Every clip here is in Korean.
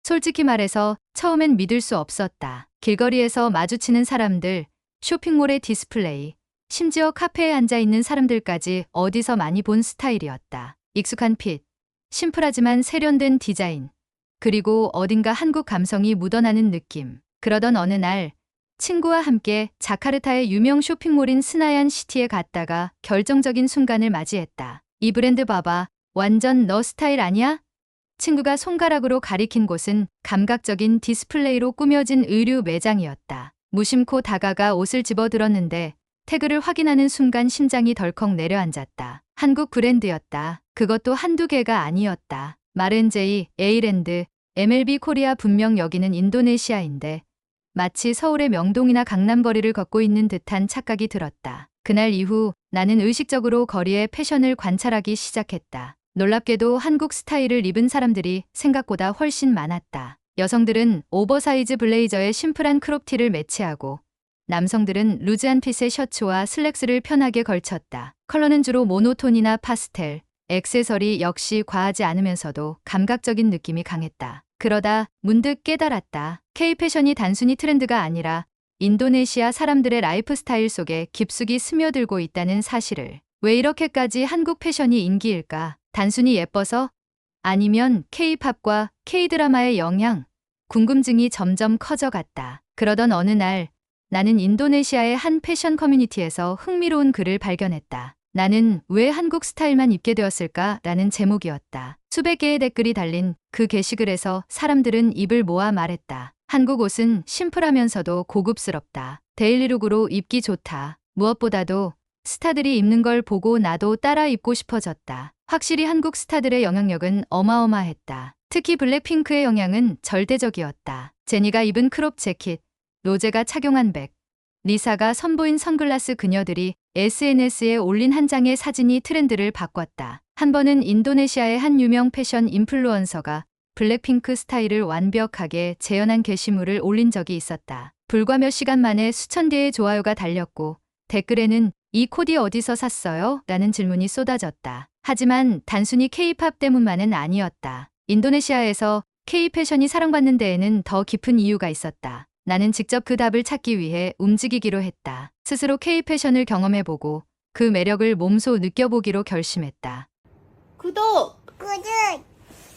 솔직히 말해서 처음엔 믿을 수 없었다. 길거리에서 마주치는 사람들, 쇼핑몰의 디스플레이, 심지어 카페에 앉아있는 사람들까지 어디서 많이 본 스타일이었다. 익숙한 핏, 심플하지만 세련된 디자인, 그리고 어딘가 한국 감성이 묻어나는 느낌. 그러던 어느 날 친구와 함께 자카르타의 유명 쇼핑몰인 스나얀 시티에 갔다가 결정적인 순간을 맞이했다. 이 브랜드 봐봐. 완전 너 스타일 아니야? 친구가 손가락으로 가리킨 곳은 감각적인 디스플레이로 꾸며진 의류 매장이었다. 무심코 다가가 옷을 집어들었는데 태그를 확인하는 순간 심장이 덜컥 내려앉았다. 한국 브랜드였다. 그것도 한두 개가 아니었다. 마른제이, 에이랜드, MLB 코리아, 분명 여기는 인도네시아인데 마치 서울의 명동이나 강남거리를 걷고 있는 듯한 착각이 들었다. 그날 이후 나는 의식적으로 거리의 패션을 관찰하기 시작했다. 놀랍게도 한국 스타일을 입은 사람들이 생각보다 훨씬 많았다. 여성들은 오버사이즈 블레이저에 심플한 크롭티를 매치하고 남성들은 루즈한 핏의 셔츠와 슬랙스를 편하게 걸쳤다. 컬러는 주로 모노톤이나 파스텔, 액세서리 역시 과하지 않으면서도 감각적인 느낌이 강했다. 그러다 문득 깨달았다. K-패션이 단순히 트렌드가 아니라 인도네시아 사람들의 라이프 스타일 속에 깊숙이 스며들고 있다는 사실을. 왜 이렇게까지 한국 패션이 인기일까? 단순히 예뻐서? 아니면 K-팝과 K-드라마의 영향? 궁금증이 점점 커져갔다. 그러던 어느 날 나는 인도네시아의 한 패션 커뮤니티에서 흥미로운 글을 발견했다. 나는 왜 한국 스타일만 입게 되었을까? 라는 제목이었다. 수백 개의 댓글이 달린 그 게시글에서 사람들은 입을 모아 말했다. 한국 옷은 심플하면서도 고급스럽다. 데일리룩으로 입기 좋다. 무엇보다도 스타들이 입는 걸 보고 나도 따라 입고 싶어졌다. 확실히 한국 스타들의 영향력은 어마어마했다. 특히 블랙핑크의 영향은 절대적이었다. 제니가 입은 크롭 재킷, 로제가 착용한 백, 리사가 선보인 선글라스, 그녀들이 SNS에 올린 한 장의 사진이 트렌드를 바꿨다. 한 번은 인도네시아의 한 유명 패션 인플루언서가 블랙핑크 스타일을 완벽하게 재현한 게시물을 올린 적이 있었다. 불과 몇 시간 만에 수천 개의 좋아요가 달렸고 댓글에는 이 코디 어디서 샀어요? 라는 질문이 쏟아졌다. 하지만 단순히 K-팝 때문만은 아니었다. 인도네시아에서 K-패션이 사랑받는 데에는 더 깊은 이유가 있었다. 나는 직접 그 답을 찾기 위해 움직이기로 했다. 스스로 K-패션을 경험해보고 그 매력을 몸소 느껴보기로 결심했다. 구독,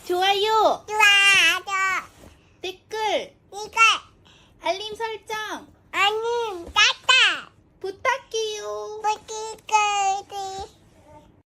좋아요, 좋아. 댓글, 이거 알림 설정 아니 따따 부탁해요. 뿌띠까지.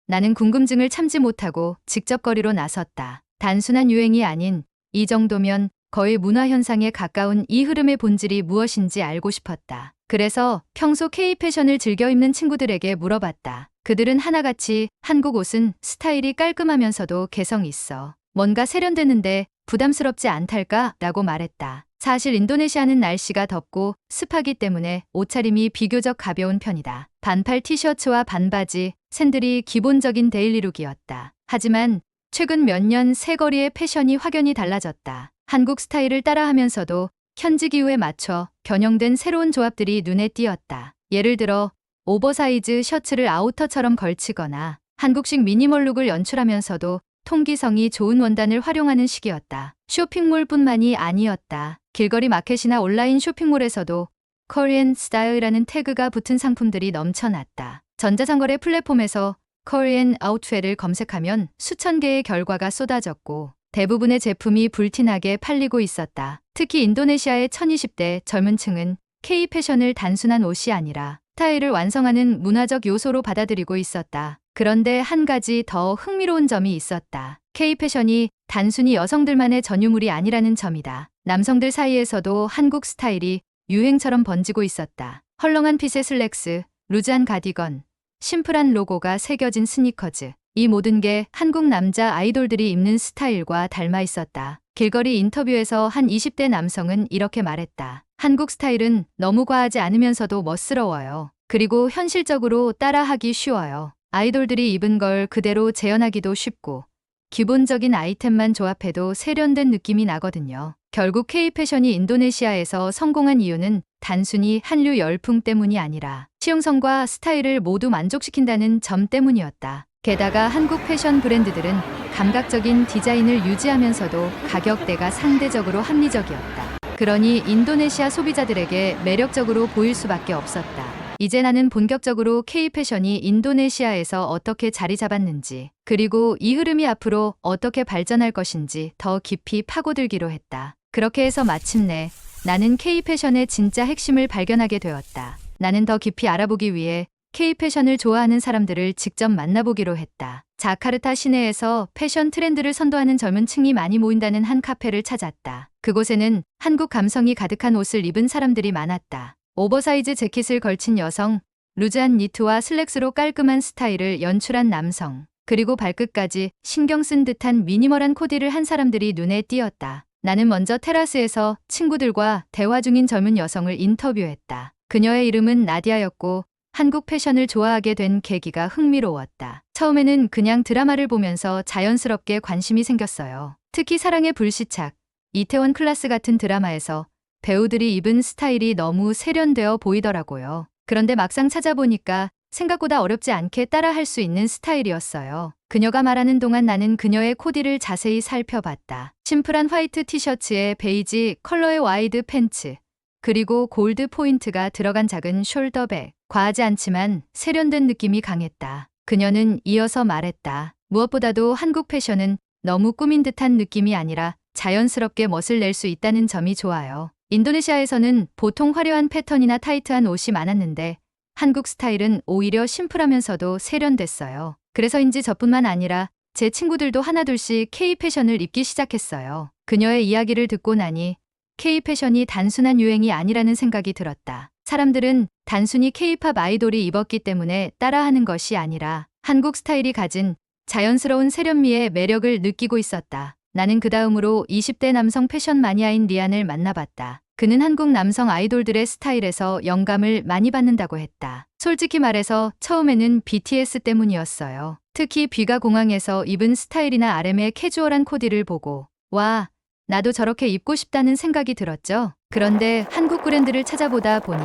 나는 궁금증을 참지 못하고 직접 거리로 나섰다. 단순한 유행이 아닌 이 정도면 거의 문화현상에 가까운 이 흐름의 본질이 무엇인지 알고 싶었다. 그래서 평소 K-패션을 즐겨 입는 친구들에게 물어봤다. 그들은 하나같이 한국 옷은 스타일이 깔끔하면서도 개성 있어. 뭔가 세련되는데 부담스럽지 않달까? 라고 말했다. 사실 인도네시아는 날씨가 덥고 습하기 때문에 옷차림이 비교적 가벼운 편이다. 반팔 티셔츠와 반바지, 샌들이 기본적인 데일리룩이었다. 하지만 최근 몇 년 새거리의 패션이 확연히 달라졌다. 한국 스타일을 따라하면서도 현지 기후에 맞춰 겨냥된 새로운 조합들이 눈에 띄었다. 예를 들어 오버사이즈 셔츠를 아우터처럼 걸치거나 한국식 미니멀 룩을 연출하면서도 통기성이 좋은 원단을 활용하는 시기였다. 쇼핑몰뿐만이 아니었다. 길거리 마켓이나 온라인 쇼핑몰에서도 코리안 스타일이라는 태그가 붙은 상품들이 넘쳐났다. 전자상거래 플랫폼에서 코리안 아웃웨어를 검색하면 수천 개의 결과가 쏟아졌고 대부분의 제품이 불티나게 팔리고 있었다. 특히 인도네시아의 1020대 젊은 층은 K-패션을 단순한 옷이 아니라 스타일을 완성하는 문화적 요소로 받아들이고 있었다. 그런데 한 가지 더 흥미로운 점이 있었다. K-패션이 단순히 여성들만의 전유물이 아니라는 점이다. 남성들 사이에서도 한국 스타일이 유행처럼 번지고 있었다. 헐렁한 핏의 슬랙스, 루즈한 가디건, 심플한 로고가 새겨진 스니커즈. 이 모든 게 한국 남자 아이돌들이 입는 스타일과 닮아 있었다. 길거리 인터뷰에서 한 20대 남성은 이렇게 말했다. 한국 스타일은 너무 과하지 않으면서도 멋스러워요. 그리고 현실적으로 따라하기 쉬워요. 아이돌들이 입은 걸 그대로 재현하기도 쉽고 기본적인 아이템만 조합해도 세련된 느낌이 나거든요. 결국 K-패션이 인도네시아에서 성공한 이유는 단순히 한류 열풍 때문이 아니라 실용성과 스타일을 모두 만족시킨다는 점 때문이었다. 게다가 한국 패션 브랜드들은 감각적인 디자인을 유지하면서도 가격대가 상대적으로 합리적이었다. 그러니 인도네시아 소비자들에게 매력적으로 보일 수밖에 없었다. 이제 나는 본격적으로 K-패션이 인도네시아에서 어떻게 자리 잡았는지, 그리고 이 흐름이 앞으로 어떻게 발전할 것인지 더 깊이 파고들기로 했다. 그렇게 해서 마침내 나는 K-패션의 진짜 핵심을 발견하게 되었다. 나는 더 깊이 알아보기 위해 K-패션을 좋아하는 사람들을 직접 만나보기로 했다. 자카르타 시내에서 패션 트렌드를 선도하는 젊은 층이 많이 모인다는 한 카페를 찾았다. 그곳에는 한국 감성이 가득한 옷을 입은 사람들이 많았다. 오버사이즈 재킷을 걸친 여성, 루즈한 니트와 슬랙스로 깔끔한 스타일을 연출한 남성, 그리고 발끝까지 신경 쓴 듯한 미니멀한 코디를 한 사람들이 눈에 띄었다. 나는 먼저 테라스에서 친구들과 대화 중인 젊은 여성을 인터뷰했다. 그녀의 이름은 나디아였고 한국 패션을 좋아하게 된 계기가 흥미로웠다. 처음에는 그냥 드라마를 보면서 자연스럽게 관심이 생겼어요. 특히 사랑의 불시착, 이태원 클라스 같은 드라마에서 배우들이 입은 스타일이 너무 세련되어 보이더라고요. 그런데 막상 찾아보니까 생각보다 어렵지 않게 따라할 수 있는 스타일이었어요. 그녀가 말하는 동안 나는 그녀의 코디를 자세히 살펴봤다. 심플한 화이트 티셔츠에 베이지 컬러의 와이드 팬츠, 그리고 골드 포인트가 들어간 작은 숄더백. 과하지 않지만 세련된 느낌이 강했다. 그녀는 이어서 말했다. 무엇보다도 한국 패션은 너무 꾸민 듯한 느낌이 아니라 자연스럽게 멋을 낼 수 있다는 점이 좋아요. 인도네시아에서는 보통 화려한 패턴이나 타이트한 옷이 많았는데 한국 스타일은 오히려 심플하면서도 세련됐어요. 그래서인지 저뿐만 아니라 제 친구들도 하나둘씩 K-패션을 입기 시작했어요. 그녀의 이야기를 듣고 나니 K-패션이 단순한 유행이 아니라는 생각이 들었다. 사람들은 단순히 K-팝 아이돌이 입었기 때문에 따라하는 것이 아니라 한국 스타일이 가진 자연스러운 세련미의 매력을 느끼고 있었다. 나는 그 다음으로 20대 남성 패션 마니아인 리안을 만나봤다. 그는 한국 남성 아이돌들의 스타일에서 영감을 많이 받는다고 했다. 솔직히 말해서 처음에는 BTS 때문이었어요. 특히 비가 공항에서 입은 스타일이나 RM의 캐주얼한 코디를 보고 와, 나도 저렇게 입고 싶다는 생각이 들었죠. 그런데 한국 브랜드를 찾아보다 보니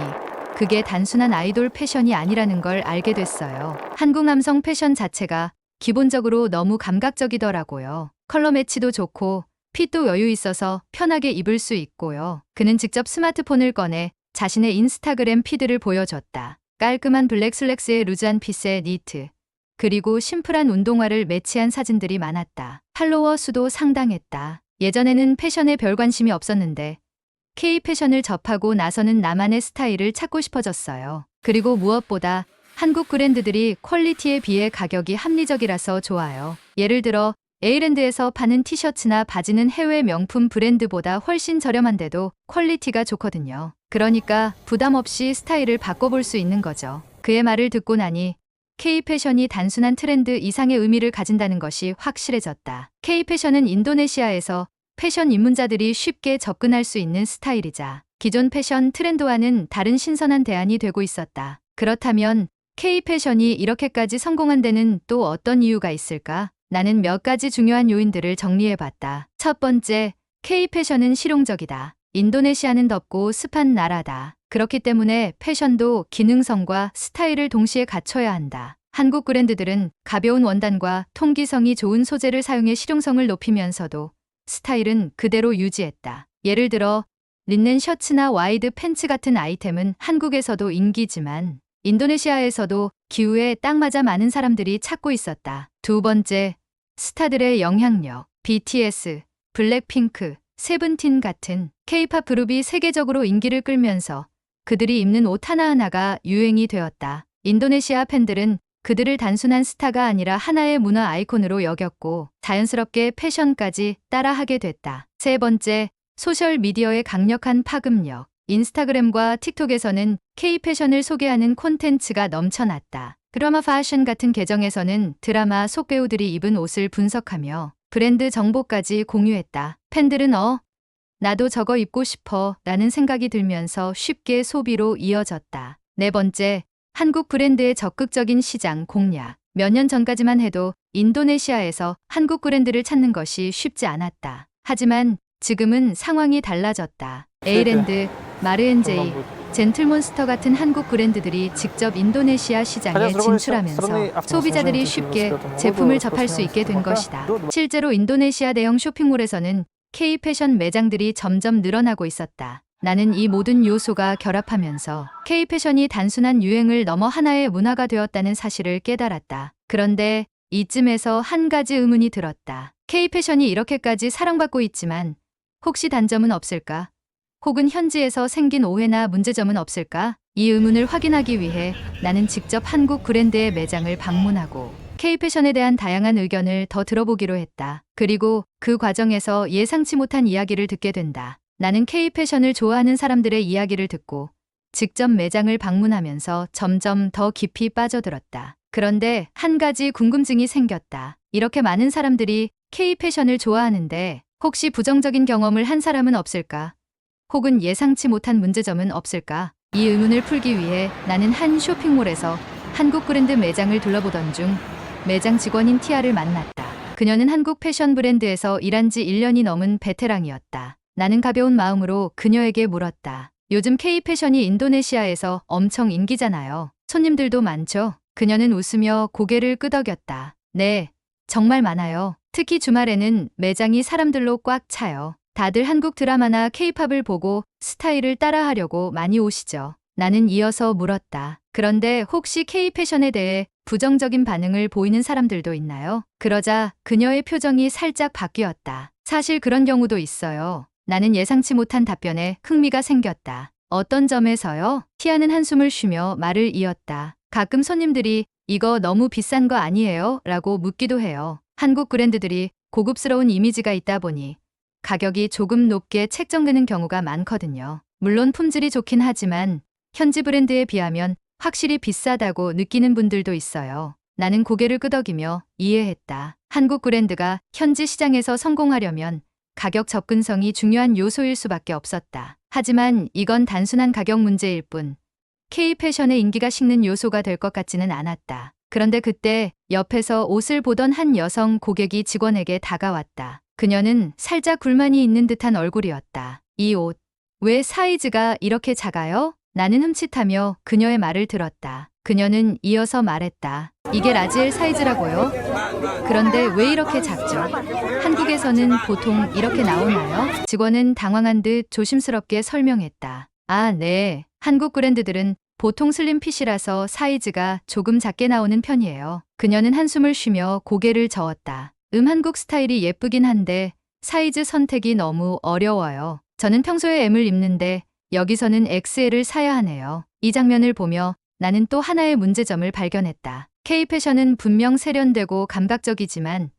그게 단순한 아이돌 패션이 아니라는 걸 알게 됐어요. 한국 남성 패션 자체가 기본적으로 너무 감각적이더라고요. 컬러 매치도 좋고 핏도 여유 있어서 편하게 입을 수 있고요. 그는 직접 스마트폰을 꺼내 자신의 인스타그램 피드를 보여줬다. 깔끔한 블랙 슬랙스에 루즈한 핏의 니트, 그리고 심플한 운동화를 매치한 사진들이 많았다. 팔로워 수도 상당했다. 예전에는 패션에 별 관심이 없었는데 K-패션을 접하고 나서는 나만의 스타일을 찾고 싶어졌어요. 그리고 무엇보다 한국 브랜드들이 퀄리티에 비해 가격이 합리적이라서 좋아요. 예를 들어 에이랜드에서 파는 티셔츠나 바지는 해외 명품 브랜드보다 훨씬 저렴한데도 퀄리티가 좋거든요. 그러니까 부담 없이 스타일을 바꿔볼 수 있는 거죠. 그의 말을 듣고 나니 K-패션이 단순한 트렌드 이상의 의미를 가진다는 것이 확실해졌다. K-패션은 인도네시아에서 패션 입문자들이 쉽게 접근할 수 있는 스타일이자 기존 패션 트렌드와는 다른 신선한 대안이 되고 있었다. 그렇다면 K-패션이 이렇게까지 성공한 데는 또 어떤 이유가 있을까? 나는 몇 가지 중요한 요인들을 정리해봤다. 첫 번째, K-패션은 실용적이다. 인도네시아는 덥고 습한 나라다. 그렇기 때문에 패션도 기능성과 스타일을 동시에 갖춰야 한다. 한국 브랜드들은 가벼운 원단과 통기성이 좋은 소재를 사용해 실용성을 높이면서도 스타일은 그대로 유지했다. 예를 들어 린넨 셔츠나 와이드 팬츠 같은 아이템은 한국에서도 인기지만 인도네시아에서도 기후에 딱 맞아 많은 사람들이 찾고 있었다. 두 번째, 스타들의 영향력. BTS, 블랙핑크, 세븐틴 같은 K-팝 그룹이 세계적으로 인기를 끌면서 그들이 입는 옷 하나하나가 유행이 되었다. 인도네시아 팬들은 그들을 단순한 스타가 아니라 하나의 문화 아이콘으로 여겼고 자연스럽게 패션까지 따라하게 됐다. 세 번째, 소셜미디어의 강력한 파급력. 인스타그램과 틱톡에서는 K-패션을 소개하는 콘텐츠가 넘쳐났다. 드라마 패션 같은 계정에서는 드라마 속 배우들이 입은 옷을 분석하며 브랜드 정보까지 공유했다. 팬들은 나도 저거 입고 싶어 라는 생각이 들면서 쉽게 소비로 이어졌다. 네 번째, 한국 브랜드의 적극적인 시장 공략. 몇 년 전까지만 해도 인도네시아에서 한국 브랜드를 찾는 것이 쉽지 않았다. 하지만 지금은 상황이 달라졌다. 에이랜드, 마르엔제이, 젠틀몬스터 같은 한국 브랜드들이 직접 인도네시아 시장에 진출하면서 소비자들이 쉽게 제품을 접할 수 있게 된 것이다. 실제로 인도네시아 대형 쇼핑몰에서는 K-패션 매장들이 점점 늘어나고 있었다. 나는 이 모든 요소가 결합하면서 K-패션이 단순한 유행을 넘어 하나의 문화가 되었다는 사실을 깨달았다. 그런데 이쯤에서 한 가지 의문이 들었다. K-패션이 이렇게까지 사랑받고 있지만 혹시 단점은 없을까? 혹은 현지에서 생긴 오해나 문제점은 없을까? 이 의문을 확인하기 위해 나는 직접 한국 브랜드의 매장을 방문하고 K-패션에 대한 다양한 의견을 더 들어보기로 했다. 그리고 그 과정에서 예상치 못한 이야기를 듣게 된다. 나는 K-패션을 좋아하는 사람들의 이야기를 듣고 직접 매장을 방문하면서 점점 더 깊이 빠져들었다. 그런데 한 가지 궁금증이 생겼다. 이렇게 많은 사람들이 K-패션을 좋아하는데 혹시 부정적인 경험을 한 사람은 없을까? 혹은 예상치 못한 문제점은 없을까? 이 의문을 풀기 위해 나는 한 쇼핑몰에서 한국 브랜드 매장을 둘러보던 중 매장 직원인 티아를 만났다. 그녀는 한국 패션 브랜드에서 일한 지 1년이 넘은 베테랑이었다. 나는 가벼운 마음으로 그녀에게 물었다. 요즘 K-패션이 인도네시아에서 엄청 인기잖아요. 손님들도 많죠? 그녀는 웃으며 고개를 끄덕였다. 네, 정말 많아요. 특히 주말에는 매장이 사람들로 꽉 차요. 다들 한국 드라마나 K-팝을 보고 스타일을 따라하려고 많이 오시죠. 나는 이어서 물었다. 그런데 혹시 K-패션에 대해 부정적인 반응을 보이는 사람들도 있나요? 그러자 그녀의 표정이 살짝 바뀌었다. 사실 그런 경우도 있어요. 나는 예상치 못한 답변에 흥미가 생겼다. 어떤 점에서요? 티아는 한숨을 쉬며 말을 이었다. 가끔 손님들이 이거 너무 비싼 거 아니에요? 라고 묻기도 해요. 한국 브랜드들이 고급스러운 이미지가 있다 보니 가격이 조금 높게 책정되는 경우가 많거든요. 물론 품질이 좋긴 하지만 현지 브랜드에 비하면 확실히 비싸다고 느끼는 분들도 있어요. 나는 고개를 끄덕이며 이해했다. 한국 브랜드가 현지 시장에서 성공하려면 가격 접근성이 중요한 요소일 수밖에 없었다. 하지만 이건 단순한 가격 문제일 뿐 K-패션의 인기가 식는 요소가 될 것 같지는 않았다. 그런데 그때 옆에서 옷을 보던 한 여성 고객이 직원에게 다가왔다. 그녀는 살짝 불만이 있는 듯한 얼굴이었다. 이 옷, 왜 사이즈가 이렇게 작아요? 나는 흠칫하며 그녀의 말을 들었다. 그녀는 이어서 말했다. 이게 라지엘 사이즈라고요? 그런데 왜 이렇게 작죠? 한국에서는 보통 이렇게 나오나요? 직원은 당황한 듯 조심스럽게 설명했다. 아, 네. 한국 브랜드들은 보통 슬림핏이라서 사이즈가 조금 작게 나오는 편이에요. 그녀는 한숨을 쉬며 고개를 저었다. 한국 스타일이 예쁘긴 한데 사이즈 선택이 너무 어려워요. 저는 평소에 M을 입는데 여기서는 XL을 사야 하네요. 이 장면을 보며 나는 또 하나의 문제점을 발견했다. K-패션은 분명 세련되고 감각적이지만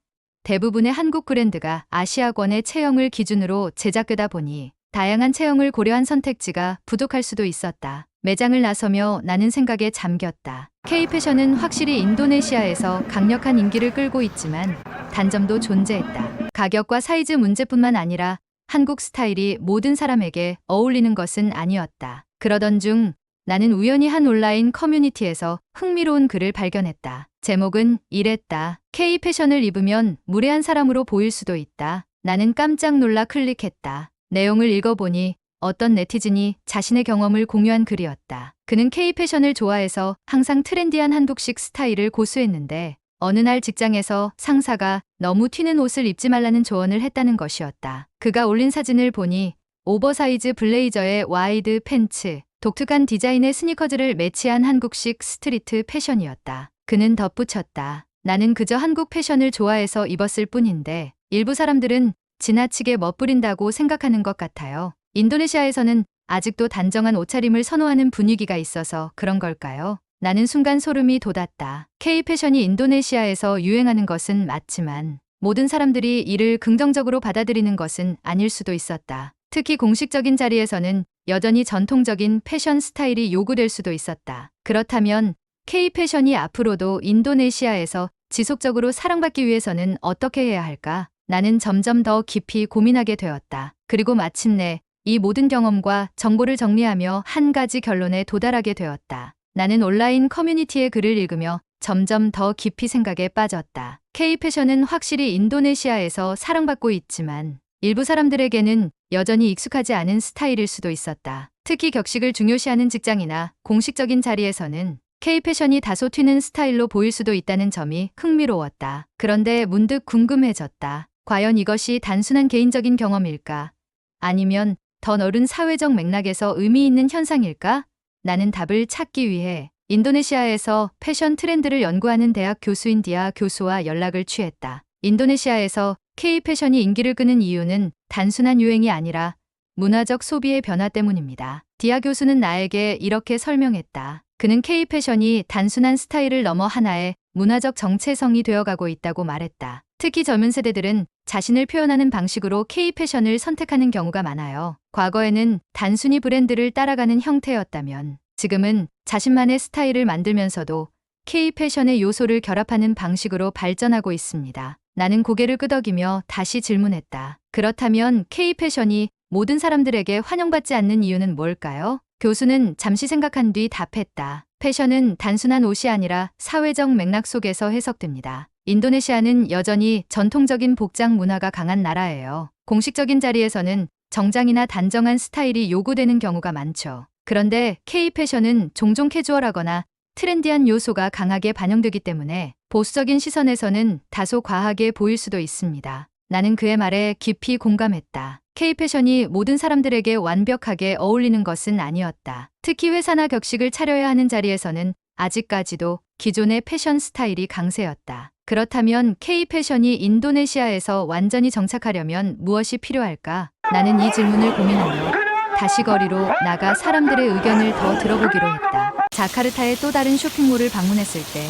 대부분의 한국 브랜드가 아시아권의 체형을 기준으로 제작되다 보니 다양한 체형을 고려한 선택지가 부족할 수도 있었다. 매장을 나서며 나는 생각에 잠겼다. K-패션은 확실히 인도네시아에서 강력한 인기를 끌고 있지만 단점도 존재했다. 가격과 사이즈 문제뿐만 아니라 한국 스타일이 모든 사람에게 어울리는 것은 아니었다. 그러던 중 나는 우연히 한 온라인 커뮤니티에서 흥미로운 글을 발견했다. 제목은 이랬다. K-패션을 입으면 무례한 사람으로 보일 수도 있다. 나는 깜짝 놀라 클릭했다. 내용을 읽어보니 어떤 네티즌이 자신의 경험을 공유한 글이었다. 그는 K-패션을 좋아해서 항상 트렌디한 한국식 스타일을 고수했는데 어느 날 직장에서 상사가 너무 튀는 옷을 입지 말라는 조언을 했다는 것이었다. 그가 올린 사진을 보니 오버사이즈 블레이저에 와이드 팬츠, 독특한 디자인의 스니커즈를 매치한 한국식 스트리트 패션이었다. 그는 덧붙였다. 나는 그저 한국 패션을 좋아해서 입었을 뿐인데 일부 사람들은 지나치게 멋부린다고 생각하는 것 같아요. 인도네시아에서는 아직도 단정한 옷차림을 선호하는 분위기가 있어서 그런 걸까요? 나는 순간 소름이 돋았다. K-패션이 인도네시아에서 유행하는 것은 맞지만 모든 사람들이 이를 긍정적으로 받아들이는 것은 아닐 수도 있었다. 특히 공식적인 자리에서는 여전히 전통적인 패션 스타일이 요구될 수도 있었다. 그렇다면 K-패션이 앞으로도 인도네시아에서 지속적으로 사랑받기 위해서는 어떻게 해야 할까? 나는 점점 더 깊이 고민하게 되었다. 그리고 마침내 이 모든 경험과 정보를 정리하며 한 가지 결론에 도달하게 되었다. 나는 온라인 커뮤니티의 글을 읽으며 점점 더 깊이 생각에 빠졌다. K-패션은 확실히 인도네시아에서 사랑받고 있지만 일부 사람들에게는 여전히 익숙하지 않은 스타일일 수도 있었다. 특히 격식을 중요시하는 직장이나 공식적인 자리에서는 K-패션이 다소 튀는 스타일로 보일 수도 있다는 점이 흥미로웠다. 그런데 문득 궁금해졌다. 과연 이것이 단순한 개인적인 경험일까? 아니면 더 넓은 사회적 맥락에서 의미 있는 현상일까? 나는 답을 찾기 위해 인도네시아에서 패션 트렌드를 연구하는 대학 교수인 디아 교수와 연락을 취했다. 인도네시아에서 K-패션이 인기를 끄는 이유는 단순한 유행이 아니라 문화적 소비의 변화 때문입니다. 디아 교수는 나에게 이렇게 설명했다. 그는 K-패션이 단순한 스타일을 넘어 하나의 문화적 정체성이 되어가고 있다고 말했다. 특히 젊은 세대들은 자신을 표현하는 방식으로 K-패션을 선택하는 경우가 많아요. 과거에는 단순히 브랜드를 따라가는 형태였다면 지금은 자신만의 스타일을 만들면서도 K-패션의 요소를 결합하는 방식으로 발전하고 있습니다. 나는 고개를 끄덕이며 다시 질문했다. 그렇다면 K-패션이 모든 사람들에게 환영받지 않는 이유는 뭘까요? 교수는 잠시 생각한 뒤 답했다. 패션은 단순한 옷이 아니라 사회적 맥락 속에서 해석됩니다. 인도네시아는 여전히 전통적인 복장 문화가 강한 나라예요. 공식적인 자리에서는 정장이나 단정한 스타일이 요구되는 경우가 많죠. 그런데 K-패션은 종종 캐주얼하거나 트렌디한 요소가 강하게 반영되기 때문에 보수적인 시선에서는 다소 과하게 보일 수도 있습니다. 나는 그의 말에 깊이 공감했다. K-패션이 모든 사람들에게 완벽하게 어울리는 것은 아니었다. 특히 회사나 격식을 차려야 하는 자리에서는 아직까지도 기존의 패션 스타일이 강세였다. 그렇다면 K-패션이 인도네시아에서 완전히 정착하려면 무엇이 필요할까? 나는 이 질문을 고민하며 다시 거리로 나가 사람들의 의견을 더 들어보기로 했다. 자카르타의 또 다른 쇼핑몰을 방문했을 때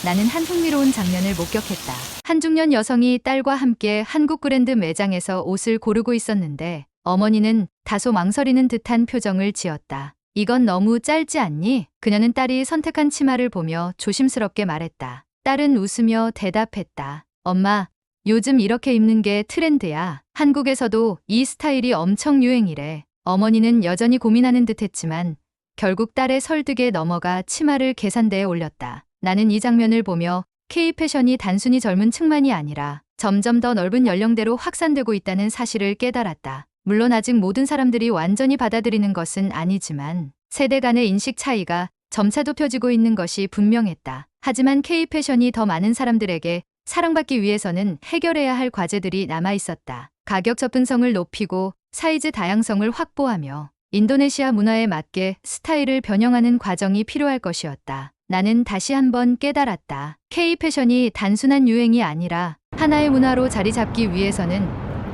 나는 한 흥미로운 장면을 목격했다. 한 중년 여성이 딸과 함께 한국 브랜드 매장에서 옷을 고르고 있었는데 어머니는 다소 망설이는 듯한 표정을 지었다. 이건 너무 짧지 않니? 그녀는 딸이 선택한 치마를 보며 조심스럽게 말했다. 딸은 웃으며 대답했다. 엄마, 요즘 이렇게 입는 게 트렌드야. 한국에서도 이 스타일이 엄청 유행이래. 어머니는 여전히 고민하는 듯했지만 결국 딸의 설득에 넘어가 치마를 계산대에 올렸다. 나는 이 장면을 보며 K-패션이 단순히 젊은 층만이 아니라 점점 더 넓은 연령대로 확산되고 있다는 사실을 깨달았다. 물론 아직 모든 사람들이 완전히 받아들이는 것은 아니지만 세대 간의 인식 차이가 점차 좁혀지고 있는 것이 분명했다. 하지만 K-패션이 더 많은 사람들에게 사랑받기 위해서는 해결해야 할 과제들이 남아 있었다. 가격 접근성을 높이고 사이즈 다양성을 확보하며 인도네시아 문화에 맞게 스타일을 변형하는 과정이 필요할 것이었다. 나는 다시 한번 깨달았다. K-패션이 단순한 유행이 아니라 하나의 문화로 자리 잡기 위해서는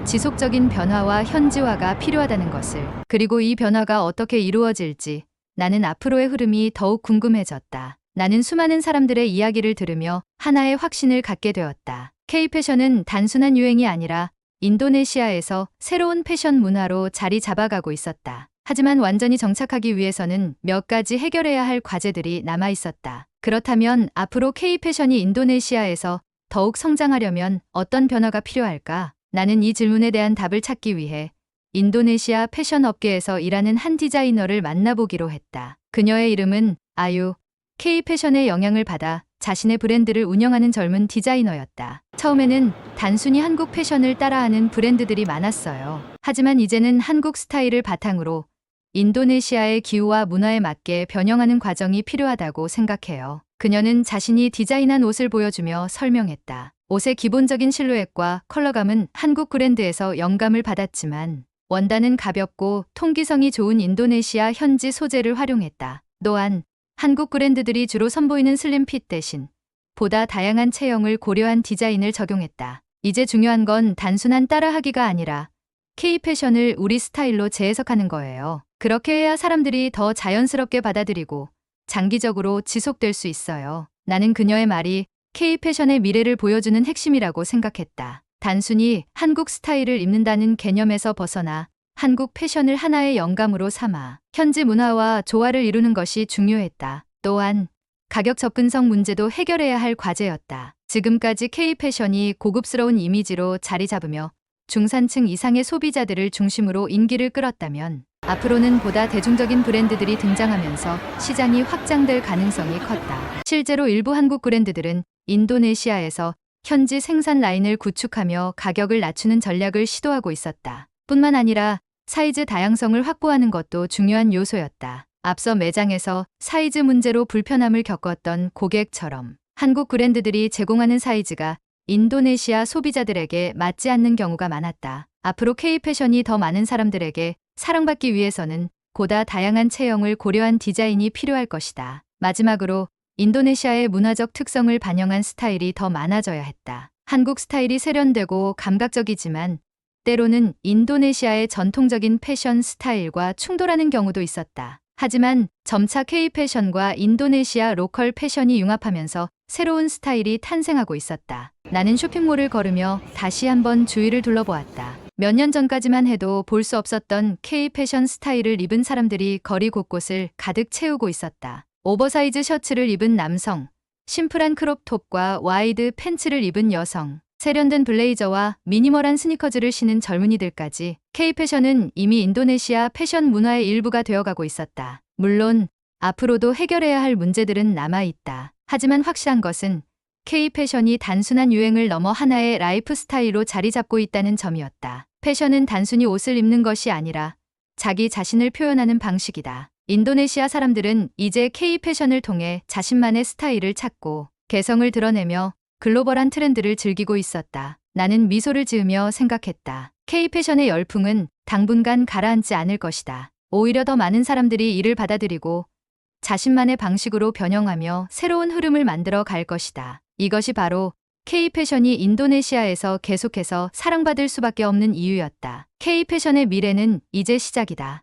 지속적인 변화와 현지화가 필요하다는 것을. 그리고 이 변화가 어떻게 이루어질지 나는 앞으로의 흐름이 더욱 궁금해졌다. 나는 수많은 사람들의 이야기를 들으며 하나의 확신을 갖게 되었다. K-패션은 단순한 유행이 아니라 인도네시아에서 새로운 패션 문화로 자리 잡아가고 있었다. 하지만 완전히 정착하기 위해서는 몇 가지 해결해야 할 과제들이 남아 있었다. 그렇다면 앞으로 K-패션이 인도네시아에서 더욱 성장하려면 어떤 변화가 필요할까? 나는 이 질문에 대한 답을 찾기 위해 인도네시아 패션 업계에서 일하는 한 디자이너를 만나보기로 했다. 그녀의 이름은 아유, K-패션의 영향을 받아 자신의 브랜드를 운영하는 젊은 디자이너였다. 처음에는 단순히 한국 패션을 따라하는 브랜드들이 많았어요. 하지만 이제는 한국 스타일을 바탕으로 인도네시아의 기후와 문화에 맞게 변형하는 과정이 필요하다고 생각해요. 그녀는 자신이 디자인한 옷을 보여주며 설명했다. 옷의 기본적인 실루엣과 컬러감은 한국 브랜드에서 영감을 받았지만 원단은 가볍고 통기성이 좋은 인도네시아 현지 소재를 활용했다. 또한 한국 브랜드들이 주로 선보이는 슬림 핏 대신 보다 다양한 체형을 고려한 디자인을 적용했다. 이제 중요한 건 단순한 따라하기가 아니라 K-패션을 우리 스타일로 재해석하는 거예요. 그렇게 해야 사람들이 더 자연스럽게 받아들이고 장기적으로 지속될 수 있어요. 나는 그녀의 말이 K-패션의 미래를 보여주는 핵심이라고 생각했다. 단순히 한국 스타일을 입는다는 개념에서 벗어나 한국 패션을 하나의 영감으로 삼아 현지 문화와 조화를 이루는 것이 중요했다. 또한 가격 접근성 문제도 해결해야 할 과제였다. 지금까지 K-패션이 고급스러운 이미지로 자리 잡으며 중산층 이상의 소비자들을 중심으로 인기를 끌었다면 앞으로는 보다 대중적인 브랜드들이 등장하면서 시장이 확장될 가능성이 컸다. 실제로 일부 한국 브랜드들은 인도네시아에서 현지 생산 라인을 구축하며 가격을 낮추는 전략을 시도하고 있었다. 뿐만 아니라 사이즈 다양성을 확보하는 것도 중요한 요소였다. 앞서 매장에서 사이즈 문제로 불편함을 겪었던 고객처럼 한국 브랜드들이 제공하는 사이즈가 인도네시아 소비자들에게 맞지 않는 경우가 많았다. 앞으로 K-패션이 더 많은 사람들에게 사랑받기 위해서는 보다 다양한 체형을 고려한 디자인이 필요할 것이다. 마지막으로 인도네시아의 문화적 특성을 반영한 스타일이 더 많아져야 했다. 한국 스타일이 세련되고 감각적이지만 때로는 인도네시아의 전통적인 패션 스타일과 충돌하는 경우도 있었다. 하지만 점차 K-패션과 인도네시아 로컬 패션이 융합하면서 새로운 스타일이 탄생하고 있었다. 나는 쇼핑몰을 걸으며 다시 한번 주위를 둘러보았다. 몇 년 전까지만 해도 볼 수 없었던 K-패션 스타일을 입은 사람들이 거리 곳곳을 가득 채우고 있었다. 오버사이즈 셔츠를 입은 남성, 심플한 크롭톱과 와이드 팬츠를 입은 여성, 세련된 블레이저와 미니멀한 스니커즈를 신은 젊은이들까지 K-패션은 이미 인도네시아 패션 문화의 일부가 되어가고 있었다. 물론 앞으로도 해결해야 할 문제들은 남아있다. 하지만 확실한 것은 K-패션이 단순한 유행을 넘어 하나의 라이프 스타일로 자리 잡고 있다는 점이었다. 패션은 단순히 옷을 입는 것이 아니라 자기 자신을 표현하는 방식이다. 인도네시아 사람들은 이제 K-패션을 통해 자신만의 스타일을 찾고 개성을 드러내며 글로벌한 트렌드를 즐기고 있었다. 나는 미소를 지으며 생각했다. K-패션의 열풍은 당분간 가라앉지 않을 것이다. 오히려 더 많은 사람들이 이를 받아들이고 자신만의 방식으로 변형하며 새로운 흐름을 만들어 갈 것이다. 이것이 바로 K-패션이 인도네시아에서 계속해서 사랑받을 수밖에 없는 이유였다. K-패션의 미래는 이제 시작이다.